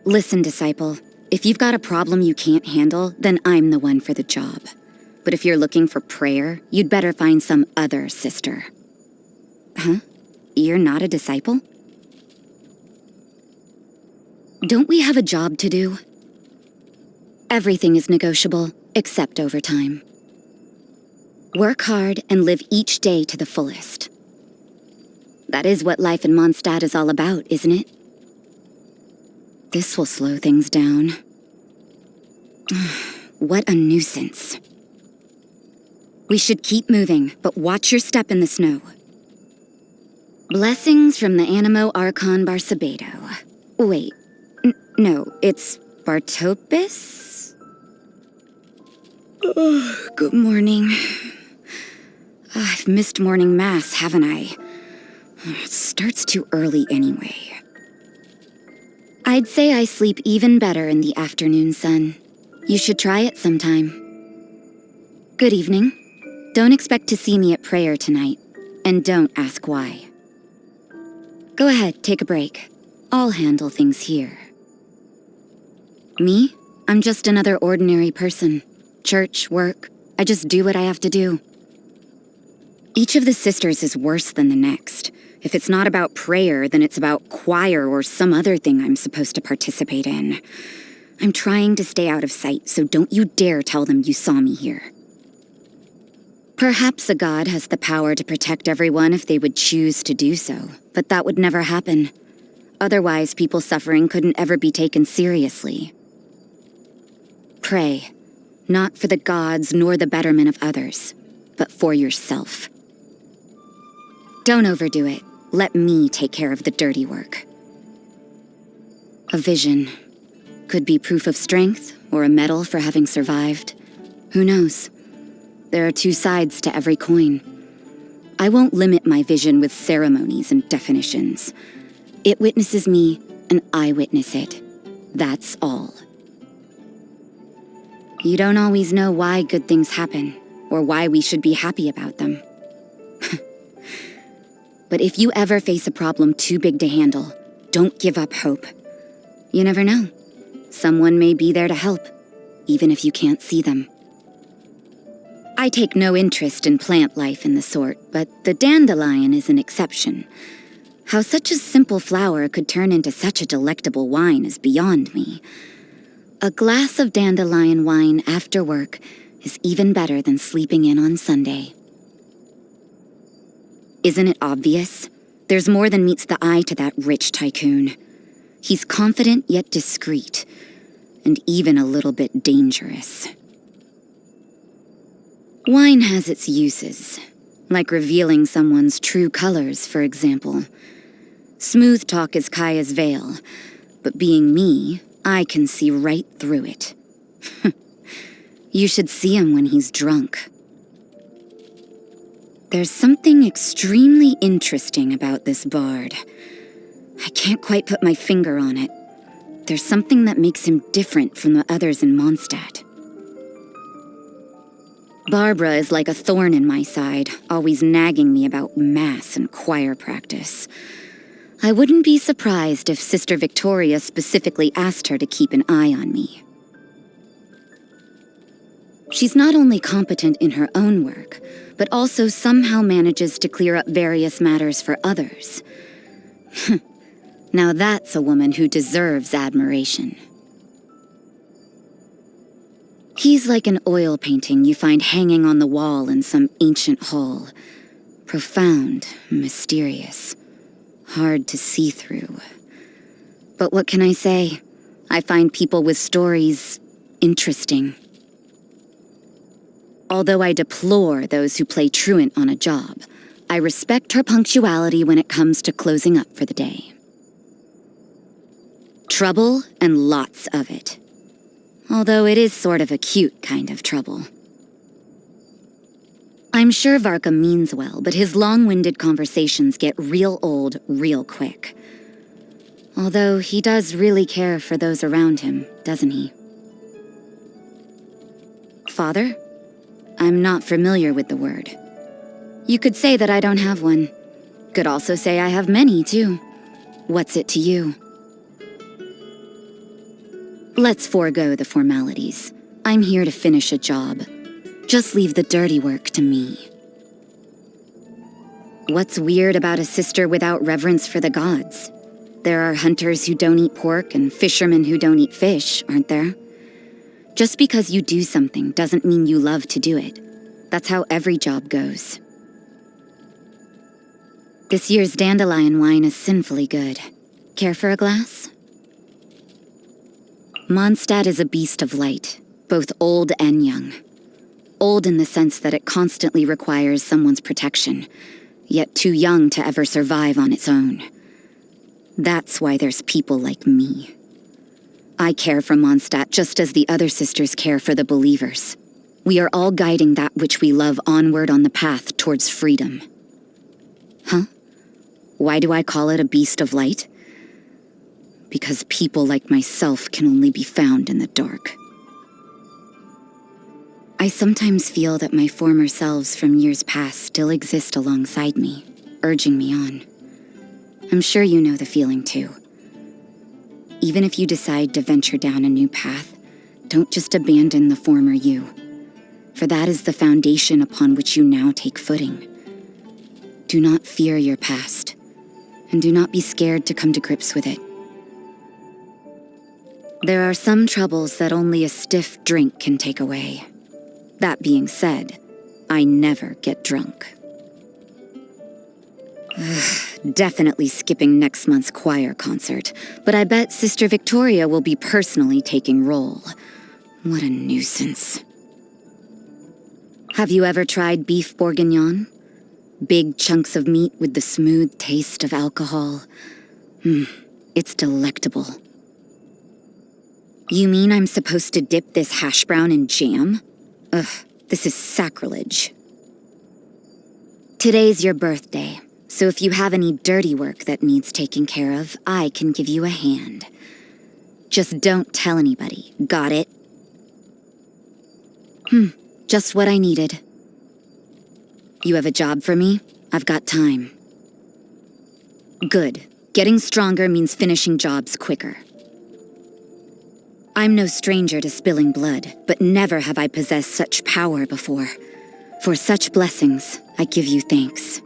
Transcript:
Listen, disciple. If you've got a problem you can't handle, then I'm the one for the job. But if you're looking for prayer, you'd better find some other sister. Huh? You're not a disciple? Don't we have a job to do? Everything is negotiable, except overtime. Work hard and live each day to the fullest. That is what life in Mondstadt is all about, isn't it? This will slow things down. What a nuisance. We should keep moving, but watch your step in the snow. Blessings from the Animo Archon Barsabedo. Wait, no, it's Bartopus? Oh, good morning. I've missed morning mass, haven't I? It starts too early anyway. I'd say I sleep even better in the afternoon sun. You should try it sometime. Good evening. Don't expect to see me at prayer tonight, and don't ask why. Go ahead, take a break. I'll handle things here. Me? I'm just another ordinary person. Church, work, I just do what I have to do. Each of the sisters is worse than the next. If it's not about prayer, then it's about choir or some other thing I'm supposed to participate in. I'm trying to stay out of sight, so don't you dare tell them you saw me here. Perhaps a god has the power to protect everyone if they would choose to do so, but that would never happen. Otherwise, people suffering couldn't ever be taken seriously. Pray, not for the gods nor the betterment of others, but for yourself. Don't overdo it. Let me take care of the dirty work. A vision. Could be proof of strength, or a medal for having survived. Who knows? There are two sides to every coin. I won't limit my vision with ceremonies and definitions. It witnesses me, and I witness it. That's all. You don't always know why good things happen, or why we should be happy about them. But if you ever face a problem too big to handle, don't give up hope. You never know. Someone may be there to help, even if you can't see them. I take no interest in plant life and the sort, but the dandelion is an exception. How such a simple flower could turn into such a delectable wine is beyond me. A glass of dandelion wine after work is even better than sleeping in on Sunday. Isn't it obvious? There's more than meets the eye to that rich tycoon. He's confident yet discreet, and even a little bit dangerous. Wine has its uses, like revealing someone's true colors, for example. Smooth talk is Kaya's veil, but being me, I can see right through it. You should see him when he's drunk. There's something extremely interesting about this bard. I can't quite put my finger on it. There's something that makes him different from the others in Mondstadt. Barbara is like a thorn in my side, always nagging me about mass and choir practice. I wouldn't be surprised if Sister Victoria specifically asked her to keep an eye on me. She's not only competent in her own work, but also somehow manages to clear up various matters for others. Now that's a woman who deserves admiration. He's like an oil painting you find hanging on the wall in some ancient hall. Profound, mysterious, hard to see through. But what can I say? I find people with stories interesting. Although I deplore those who play truant on a job, I respect her punctuality when it comes to closing up for the day. Trouble, and lots of it. Although it is sort of a cute kind of trouble. I'm sure Varka means well, but his long-winded conversations get real old real quick. Although he does really care for those around him, doesn't he? Father? I'm not familiar with the word. You could say that I don't have one. Could also say I have many, too. What's it to you? Let's forego the formalities. I'm here to finish a job. Just leave the dirty work to me. What's weird about a sister without reverence for the gods? There are hunters who don't eat pork and fishermen who don't eat fish, aren't there? Just because you do something doesn't mean you love to do it. That's how every job goes. This year's dandelion wine is sinfully good. Care for a glass? Mondstadt is a beast of light, both old and young. Old in the sense that it constantly requires someone's protection, yet too young to ever survive on its own. That's why there's people like me. I care for Mondstadt just as the other sisters care for the believers. We are all guiding that which we love onward on the path towards freedom. Huh? Why do I call it a beast of light? Because people like myself can only be found in the dark. I sometimes feel that my former selves from years past still exist alongside me, urging me on. I'm sure you know the feeling too. Even if you decide to venture down a new path, don't just abandon the former you, for that is the foundation upon which you now take footing. Do not fear your past, and do not be scared to come to grips with it. There are some troubles that only a stiff drink can take away. That being said, I never get drunk. Definitely skipping next month's choir concert, but I bet Sister Victoria will be personally taking roll. What a nuisance. Have you ever tried beef bourguignon? Big chunks of meat with the smooth taste of alcohol. It's delectable. You mean I'm supposed to dip this hash brown in jam? Ugh, this is sacrilege. Today's your birthday, so if you have any dirty work that needs taking care of, I can give you a hand. Just don't tell anybody, got it? Just what I needed. You have a job for me? I've got time. Good. Getting stronger means finishing jobs quicker. I'm no stranger to spilling blood, but never have I possessed such power before. For such blessings, I give you thanks.